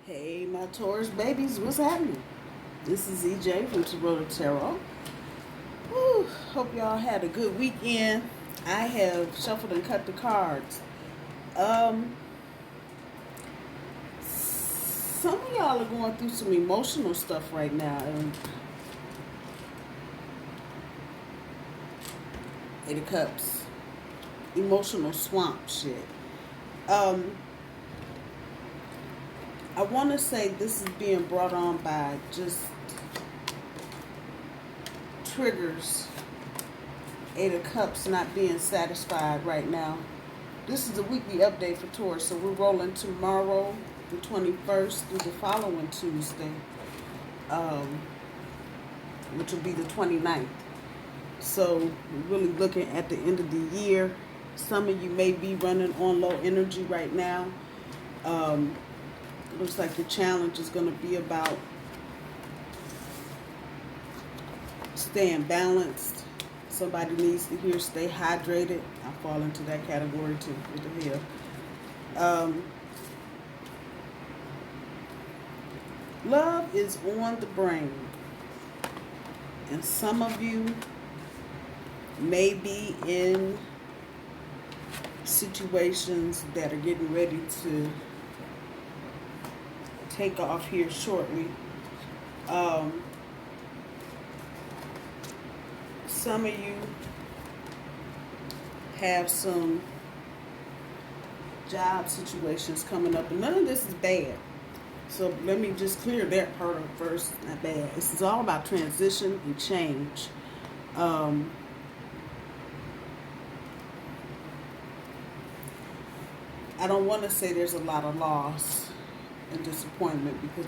Hey, my Taurus babies, what's happening? This is EJ from Taurota Tarot. Whew, hope y'all had a good weekend. I have shuffled and cut the cards. Some of y'all are going through some emotional stuff right now. Eight of Cups. Emotional swamp shit. I want to say this is being brought on by just triggers. Eight of Cups not being satisfied right now. This is a weekly update for Taurus, so we're rolling tomorrow, the 21st, through the following Tuesday, which will be the 29th. So we're really looking at the end of the year. Some of you may be running on low energy right now. Looks like the challenge is going to be about staying balanced. Somebody needs to hear stay hydrated. I fall into that category too. What the hell? Love is on the brain. And some of you may be in situations that are getting ready to take off here shortly. Some of you have some job situations coming up, and none of this is bad. So let me just clear that part up first. Not bad. This is all about transition and change. I don't want to say there's a lot of loss and disappointment because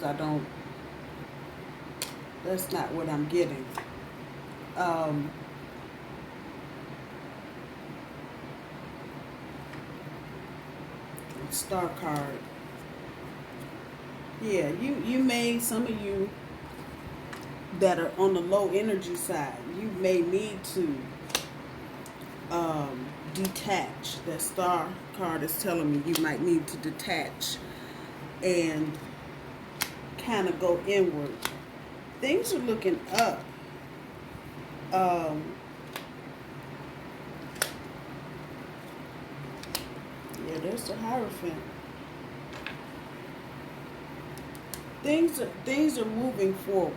that's not what I'm getting. Star card. Yeah, you may, some of you that are on the low energy side, you may need to detach. That star card is telling me you might need to detach and kind of go inward. Things are looking up. Yeah, there's the Hierophant. Things are moving forward.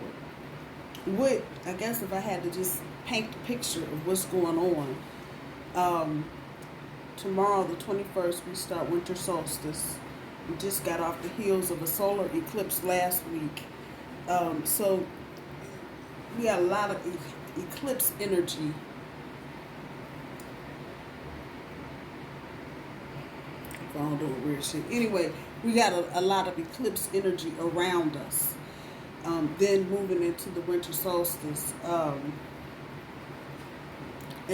With, I guess if I had to just paint the picture of what's going on, tomorrow the 21st we start winter solstice. We just got off the heels of a solar eclipse last week. So we got a lot of eclipse energy. I'm doing weird shit. Anyway, we got a lot of eclipse energy around us. Then moving into the winter solstice. And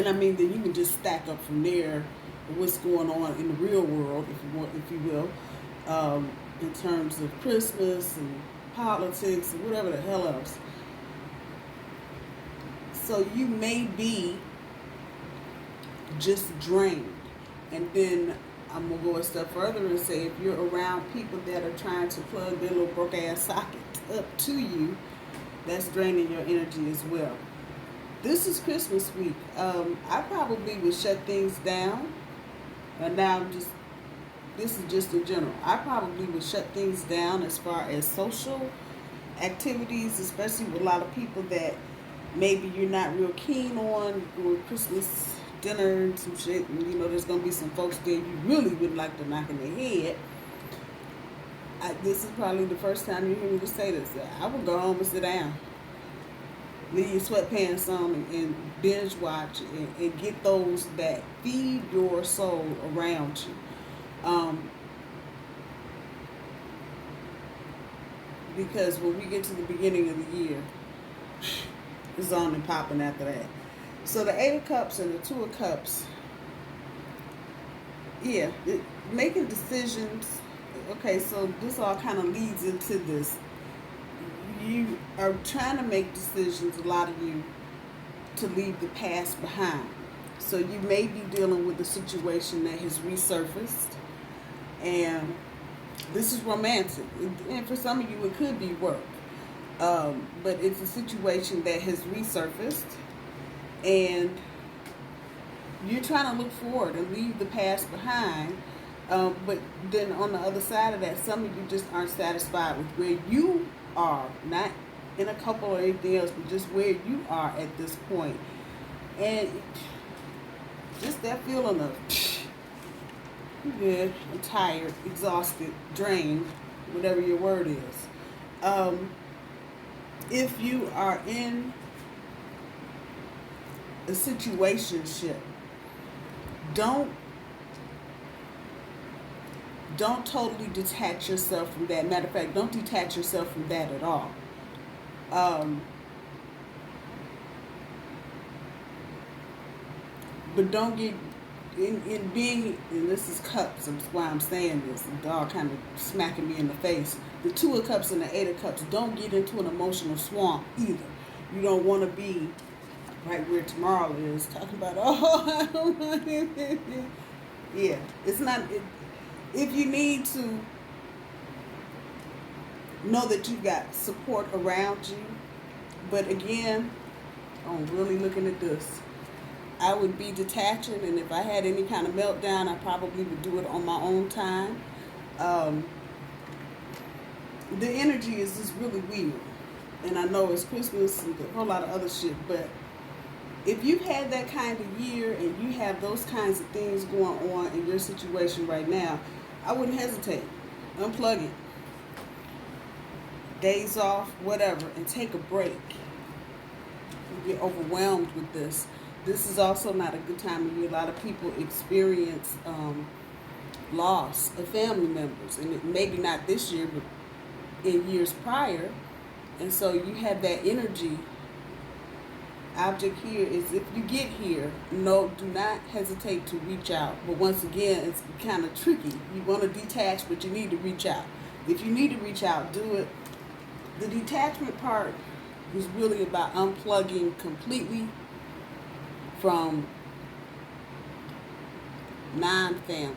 I mean, then you can just stack up from there what's going on in the real world, if you will, in terms of Christmas and politics and whatever the hell else. So you may be just drained. And then I'm going to go a step further and say if you're around people that are trying to plug their little broke ass socket up to you, that's draining your energy as well. This is Christmas week. I probably would shut things down. And now this is just in general. I probably would shut things down as far as social activities, especially with a lot of people that maybe you're not real keen on, doing Christmas dinner and some shit, and you know there's gonna be some folks there you really would like to knock in the head. This is probably the first time you hear me to say this. I would go home and sit down, leave your sweatpants on, and binge watch and get those that feed your soul around you. Because when we get to the beginning of the year, it's on and popping after that. So the Eight of Cups and the Two of Cups, yeah, making decisions. Okay, so this all kind of leads into this. You are trying to make decisions, a lot of you, to leave the past behind. So you may be dealing with a situation that has resurfaced, and This is romantic. And for some of you, it could be work. But it's a situation that has resurfaced. And you're trying to look forward and leave the past behind. But then on the other side of that, some of you just aren't satisfied with where you are. Not in a couple or anything else, but just where you are at this point. And just that feeling of, yeah, I'm tired, exhausted, drained, whatever your word is. If you are in a situationship, don't totally detach yourself from that. Matter of fact, don't detach yourself from that at all. But don't get in being, and this is cups, that's why I'm saying this, the dog kind of smacking me in the face. The 2 of cups and the 8 of cups, don't get into an emotional swamp either. You don't want to be right where tomorrow is, talking about, oh, I don't want it. Yeah, it's not, if you need to know that you've got support around you, but again, I'm really looking at this. I would be detaching, and if I had any kind of meltdown, I probably would do it on my own time. The energy is just really weird. And I know it's Christmas and a whole lot of other shit, but if you've had that kind of year and you have those kinds of things going on in your situation right now, I wouldn't hesitate. Unplug it. Days off, whatever, and take a break. You get overwhelmed with this. This is also not a good time of year. A lot of people experience loss of family members, and maybe not this year, but in years prior. And so you have that energy. Object here is, if you get here, do not hesitate to reach out. But once again, it's kind of tricky. You want to detach, but you need to reach out. If you need to reach out, do it. The detachment part is really about unplugging completely from non-family.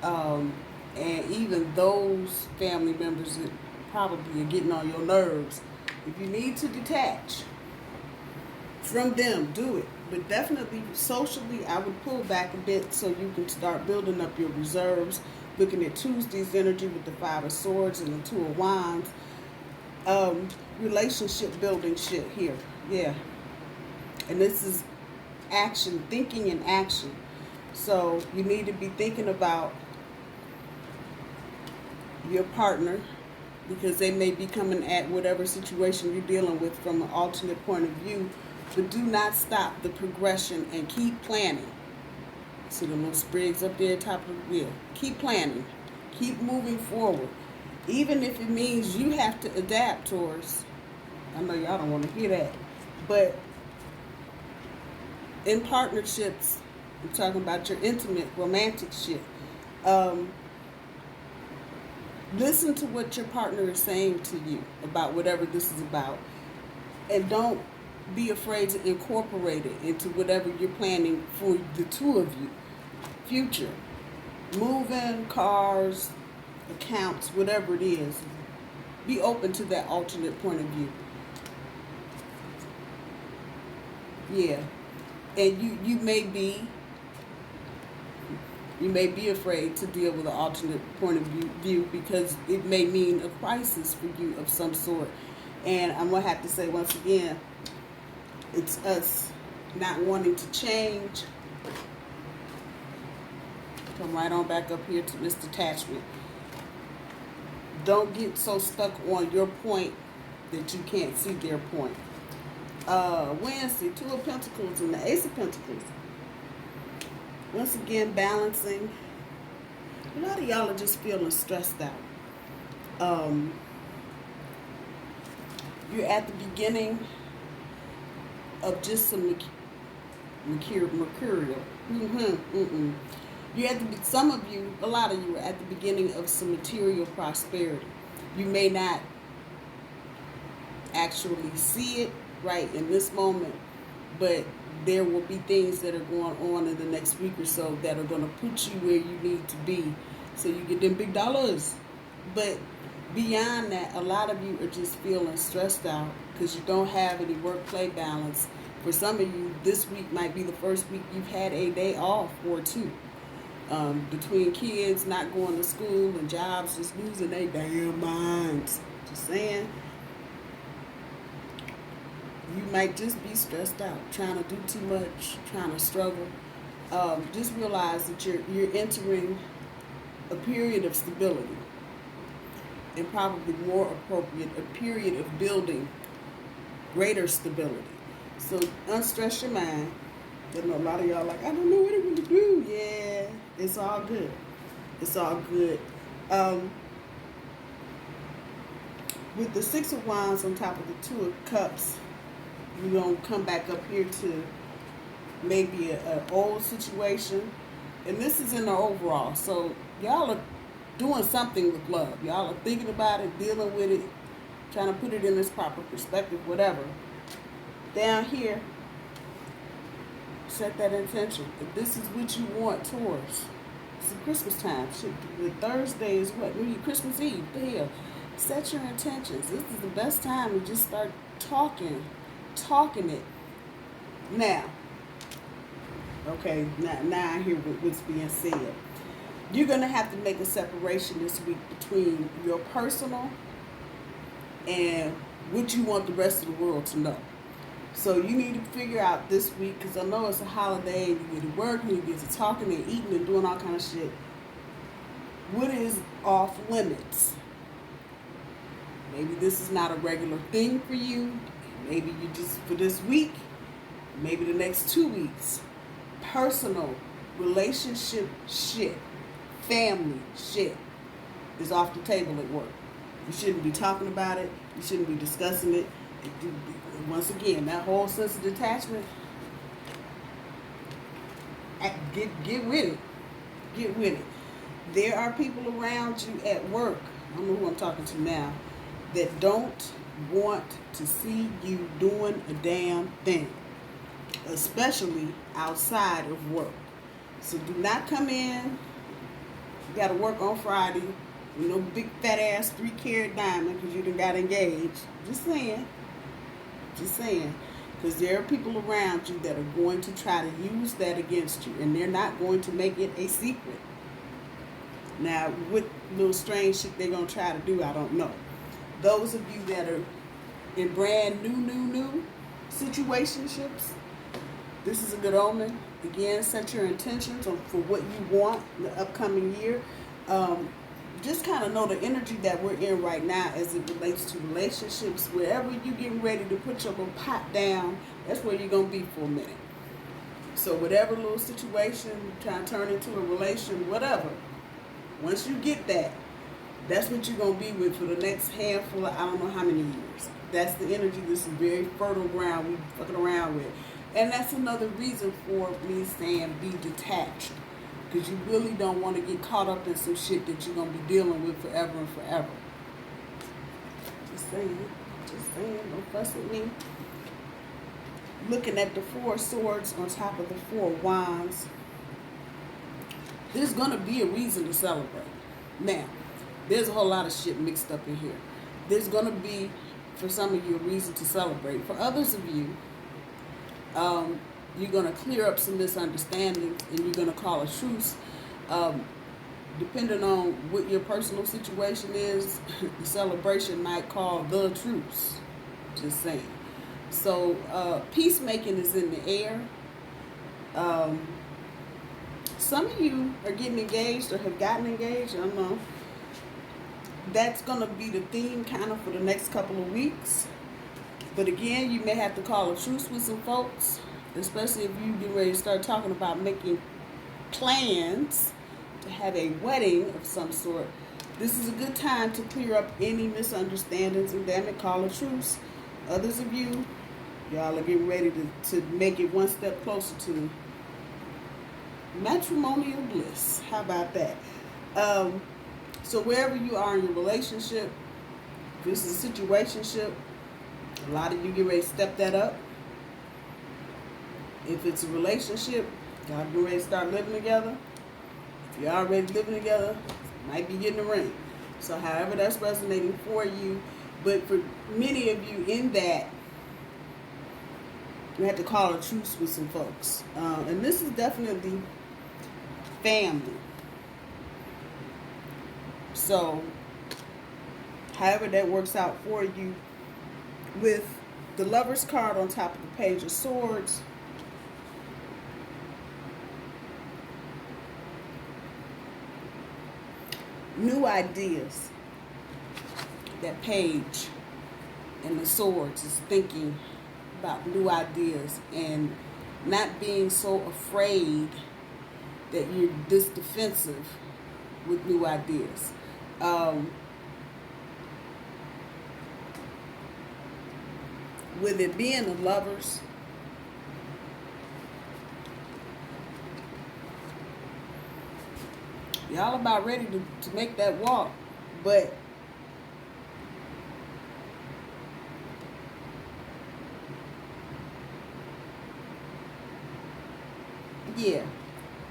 And even those family members that probably are getting on your nerves, if you need to detach from them, do it. But definitely socially, I would pull back a bit so you can start building up your reserves. Looking at Tuesday's energy with the 5 of Swords and the 2 of Wands. Relationship building shit here. Yeah. And this is action, thinking in action. So you need to be thinking about your partner, because they may be coming at whatever situation you're dealing with from an alternate point of view. But do not stop the progression and keep planning. See the little sprigs up there top of the wheel. Keep planning. Keep moving forward. Even if it means you have to adapt, Taurus. I know y'all don't want to hear that. But in partnerships, I'm talking about your intimate, romantic shit. Listen to what your partner is saying to you about whatever this is about. And don't be afraid to incorporate it into whatever you're planning for the 2 of you. Future. Moving, cars, accounts, whatever it is. Be open to that alternate point of view. Yeah. And you may be afraid to deal with an alternate point of view because it may mean a crisis for you of some sort. And I'm going to have to say once again, it's us not wanting to change. Come right on back up here to this detachment. Don't get so stuck on your point that you can't see their point. Wednesday, 2 of Pentacles and the Ace of Pentacles. Once again, balancing. A lot of y'all are just feeling stressed out. You're at the beginning of just some mercurial. You have to some of you, a lot of you are at the beginning of some material prosperity. You may not actually see it right in this moment, but there will be things that are going on in the next week or so that are going to put you where you need to be so you get them big dollars. But beyond that, a lot of you are just feeling stressed out because you don't have any work-play balance. For some of you, this week might be the first week you've had a day off or two. Between kids not going to school and jobs just losing their damn minds. Just saying. You might just be stressed out, trying to do too much, trying to struggle. Just realize that you're entering a period of stability, and probably more appropriate, a period of building greater stability. So unstress your mind. I know a lot of y'all like, I don't know what I'm going to do. Yeah, it's all good. It's all good. With the Six of Wands on top of the Two of Cups, we're going to come back up here to maybe an old situation. And this is in the overall. So y'all are doing something with love. Y'all are thinking about it, dealing with it, trying to put it in its proper perspective, whatever. Down here, set that intention. If this is what you want, Taurus, it's Christmas time. The Thursday is what? Christmas Eve. The hell. Set your intentions. This is the best time to just start talking it. Now, okay, now I hear what's being said. You're going to have to make a separation this week between your personal and what you want the rest of the world to know. So you need to figure out this week, because I know it's a holiday, and you get to work, and you get to talking and eating and doing all kind of shit. What is off limits? Maybe this is not a regular thing for you. Maybe you just, for this week, maybe the next 2 weeks, personal, relationship shit, family shit is off the table at work. You shouldn't be talking about it. You shouldn't be discussing it. Once again, that whole sense of detachment, get with it. Get with it. There are people around you at work, I don't know who I'm talking to now, that don't want to see you doing a damn thing, especially outside of work. So do not come in. You got to work on Friday with no big fat ass 3-carat diamond because you done got engaged. Just saying. Just saying. Because there are people around you that are going to try to use that against you, and they're not going to make it a secret. Now, what little strange shit they're going to try to do, I don't know. Those of you that are in brand new situationships, this is a good omen. Again, set your intentions for what you want in the upcoming year. Just kind of know the energy that we're in right now as it relates to relationships. Wherever you're getting ready to put your little pot down, that's where you're going to be for a minute. So whatever little situation you're trying to turn into a relation, whatever, once you get that, that's what you're going to be with for the next handful of I don't know how many years. That's the energy. This is very fertile ground we fucking around with. And that's another reason for me saying be detached. Because you really don't want to get caught up in some shit that you're going to be dealing with forever and forever. Just saying. Don't fuss with me. Looking at the 4 swords on top of the 4 wands. There's going to be a reason to celebrate. Now, there's a whole lot of shit mixed up in here. There's going to be, for some of you, a reason to celebrate. For others of you, you're going to clear up some misunderstandings and you're going to call a truce. Depending on what your personal situation is, the celebration might call the truce. Just saying. So peacemaking is in the air. Some of you are getting engaged or have gotten engaged. I don't know. That's going to be the theme kind of for the next couple of weeks. But again, you may have to call a truce with some folks, especially if you get ready to start talking about making plans to have a wedding of some sort. This is a good time to clear up any misunderstandings and damn it, call a truce. Others of you, y'all are getting ready to make it one step closer to matrimonial bliss. How about that? So wherever you are in your relationship, if this is a situationship, a lot of you get ready to step that up. If it's a relationship, y'all get ready to start living together. If you're already living together, Might be getting a ring. So however that's resonating for you. But for many of you in that, you have to call a truce with some folks. And this is definitely family. So however that works out for you, with the Lover's card on top of the Page of Swords, new ideas. That Page and the Swords is thinking about new ideas and not being so afraid that you're this defensive with new ideas. With it being the Lovers, y'all about ready to make that walk, but yeah,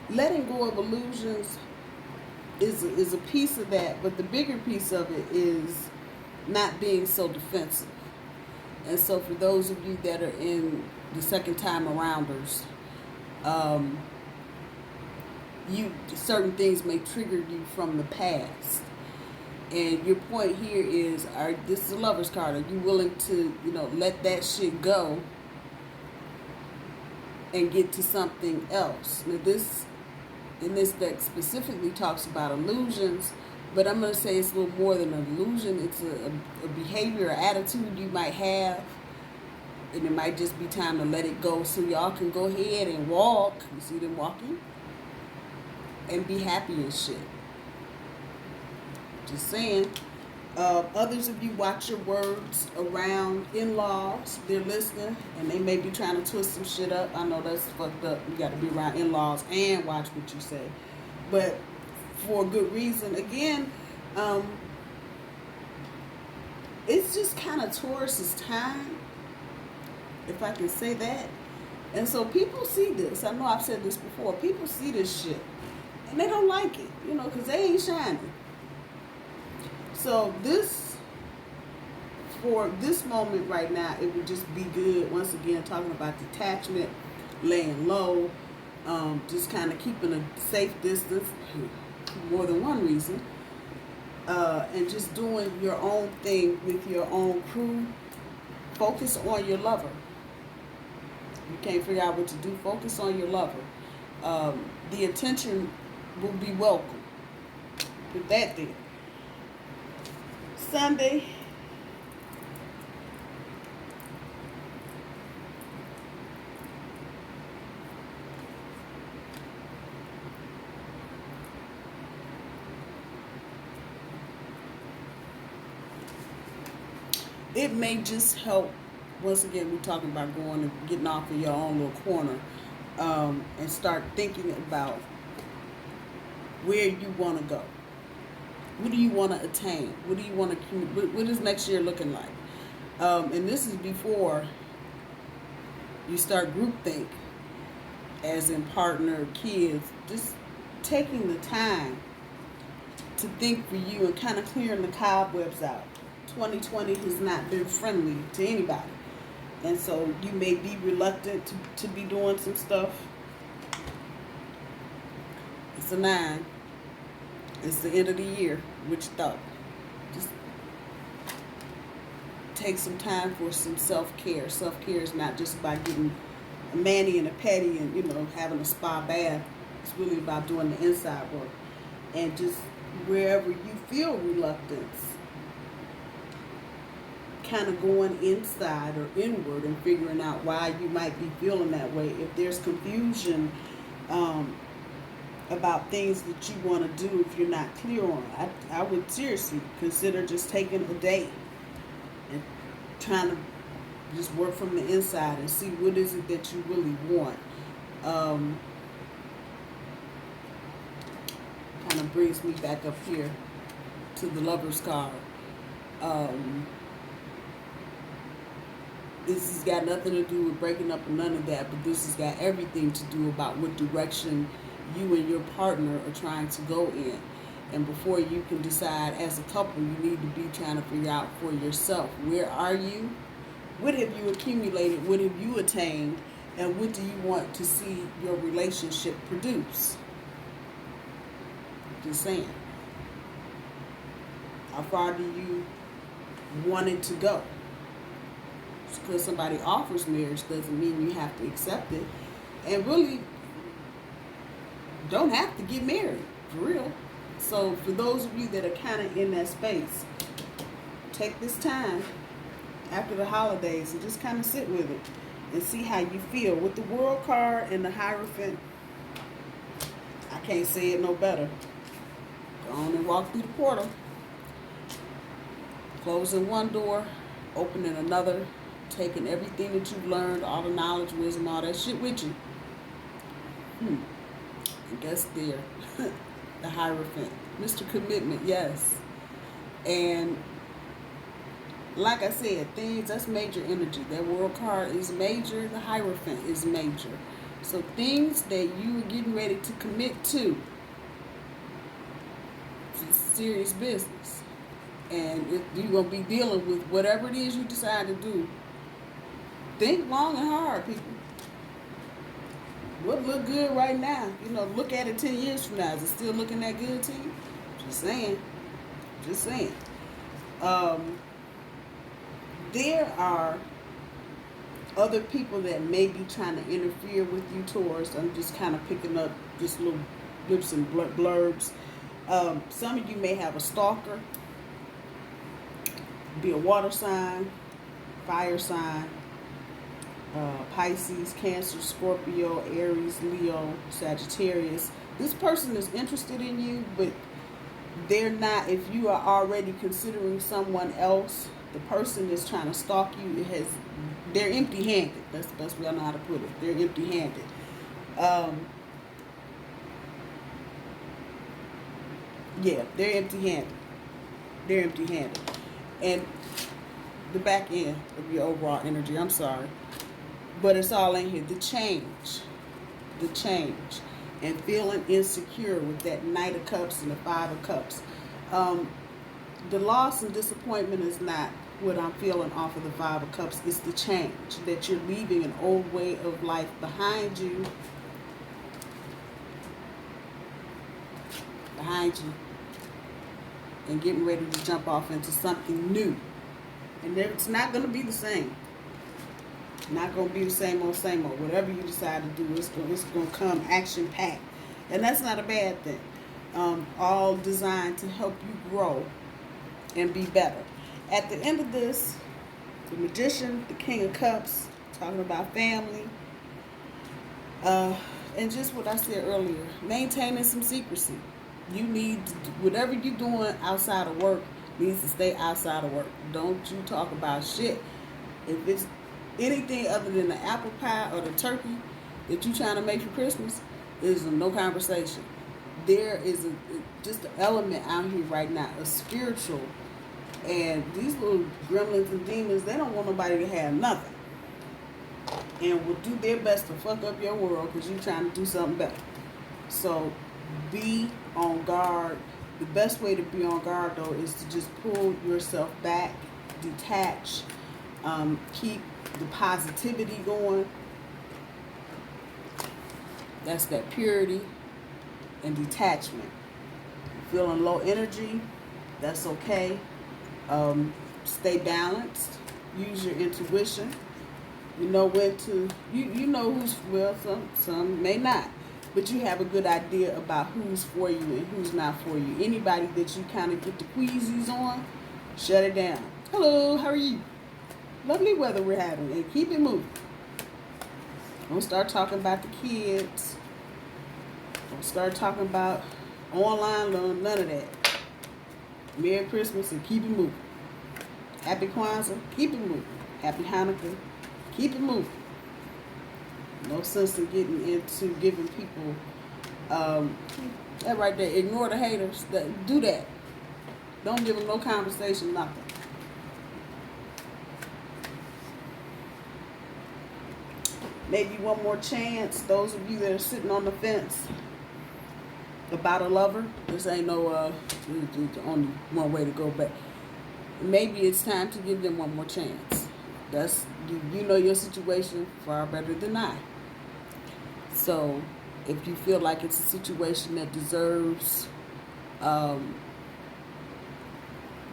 letting go of illusions is a piece of that, but the bigger piece of it is not being so defensive. And so for those of you that are in the second time arounders, certain things may trigger you from the past. And your point here is, this is a Lover's card. Are you willing to, let that shit go and get to something else? Now in this deck specifically talks about illusions, but I'm going to say it's a little more than an illusion. It's a behavior or attitude you might have, and it might just be time to let it go so y'all can go ahead and walk. You see them walking? And be happy and shit. Just saying. Others of you, watch your words around in-laws. They're listening, and they may be trying to twist some shit up. I know that's fucked up. You got to be around in-laws and watch what you say. But for a good reason. Again, it's just kind of Taurus's time, if I can say that. And so people see this. I know I've said this before. People see this shit, and they don't like it, because they ain't shining. So for this moment right now, it would just be good, once again, talking about detachment, laying low, just kind of keeping a safe distance, more than one reason, and just doing your own thing with your own crew. Focus on your lover. You can't figure out what to do, focus on your lover. The attention will be welcome. Put that there. Sunday, it may just help. Once again, we're talking about going and getting off of your own little corner, and start thinking about where you want to go. What do you want to attain? What do you want to? What is next year looking like? And this is before you start groupthink, as in partner, kids. Just taking the time to think for you and kind of clearing the cobwebs out. 2020 has not been friendly to anybody. And so you may be reluctant to be doing some stuff. It's a 9. It's the end of the year. What you thought? Just take some time for some self-care. Self-care is not just about getting a mani and a pedi and, having a spa bath. It's really about doing the inside work. And just wherever you feel reluctance, kind of going inside or inward and figuring out why you might be feeling that way. If there's confusion about things that you want to do, if you're not clear on, I would seriously consider just taking a day and trying to just work from the inside and see what is it that you really want. Kind of brings me back up here to the Lover's card. This has got nothing to do with breaking up or none of that, but this has got everything to do about what direction you and your partner are trying to go in. And before you can decide as a couple, you need to be trying to figure out for yourself, where are you? What have you accumulated? What have you attained? And what do you want to see your relationship produce? Just saying. How far do you want it to go? Just because somebody offers marriage doesn't mean you have to accept it. And really, don't have to get married, for real. So for those of you that are kind of in that space, take this time after the holidays and just kind of sit with it and see how you feel. With the World card and the Hierophant, I can't say it no better. Go on and walk through the portal. Closing one door, opening another, taking everything that you've learned, all the knowledge, wisdom, all that shit with you. And that's there. The Hierophant. Mr. Commitment, yes. And like I said, things, that's major energy. That World card is major. The Hierophant is major. So things that you are getting ready to commit to, it's serious business. And if you're going to be dealing with whatever it is you decide to do, think long and hard, people. What look good right now? You know, look at it 10 years from now. Is it still looking that good to you? Just saying. Just saying. There are other people that may be trying to interfere with you, Taurus. I'm just kind of picking up just little blips and blurbs. Some of you may have a stalker. Be a water sign, fire sign, Pisces, Cancer, Scorpio, Aries, Leo, Sagittarius. This person is interested in you, but they're not. If you are already considering someone else, the person is trying to stalk you. They're empty-handed. That's the best way I know how to put it. They're empty-handed. Yeah, they're empty-handed. They're empty-handed. And the back end of your overall energy, I'm sorry. But it's all in here. The change. And feeling insecure with that Knight of Cups and the Five of Cups. The loss and disappointment is not what I'm feeling off of the Five of Cups. It's the change. That you're leaving an old way of life behind you. And getting ready to jump off into something new. And it's not going to be the same. Not going to be the same old. Whatever you decide to do, it's going to come action-packed. And that's not a bad thing. All designed to help you grow and be better. At the end of this, the Magician, the King of Cups, talking about family. And just what I said earlier, maintaining some secrecy. You need to, whatever you're doing outside of work needs to stay outside of work. Don't you talk about shit. If it's anything other than the apple pie or the turkey that you're trying to make for Christmas, there's no conversation. There is just an element out here right now, a spiritual, and these little gremlins and demons, they don't want nobody to have nothing. And will do their best to fuck up your world because you're trying to do something better. So be on guard. The best way to be on guard, though, is to just pull yourself back, detach, keep the positivity going. That's that purity and detachment. Feeling low energy, that's okay. Stay balanced. Use your intuition. You know when to, you know who's, well, some may not. But you have a good idea about who's for you and who's not for you. Anybody that you kind of get the queasies on, shut it down. Hello, how are you? Lovely weather we're having, and keep it moving. Don't start talking about the kids. Don't start talking about online loan, none of that. Merry Christmas and keep it moving. Happy Kwanzaa, keep it moving. Happy Hanukkah, keep it moving. No sense in getting into giving people that right there. Ignore the haters. Do that. Don't give them no conversation, nothing. Maybe one more chance. Those of you that are sitting on the fence, about a lover. This ain't no only one way to go, but maybe it's time to give them one more chance. That's you know your situation far better than I. So if you feel like it's a situation that deserves one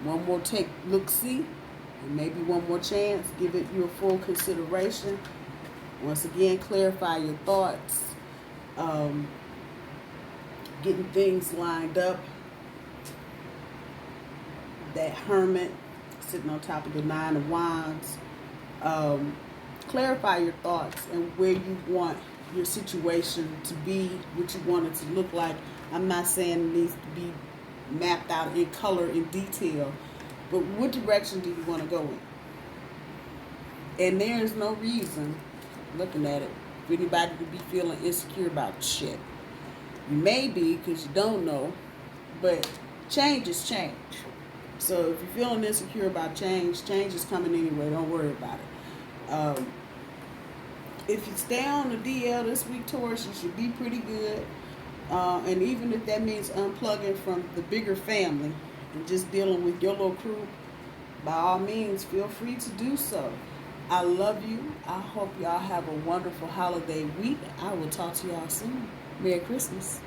more look-see, and maybe one more chance, give it your full consideration. Once again, clarify your thoughts. Getting things lined up. That Hermit sitting on top of the Nine of Wands. Clarify your thoughts and where you want your situation to be, what you want it to look like. I'm not saying it needs to be mapped out in color in detail, but what direction do you want to go in? And there's no reason, looking at it, for anybody to be feeling insecure about shit. You may be because you don't know, but change is change. So if you're feeling insecure about change, change is coming anyway. Don't worry about it. If you stay on the DL this week, Taurus, you should be pretty good. And even if that means unplugging from the bigger family and just dealing with your little crew, by all means, feel free to do so. I love you. I hope y'all have a wonderful holiday week. I will talk to y'all soon. Merry Christmas.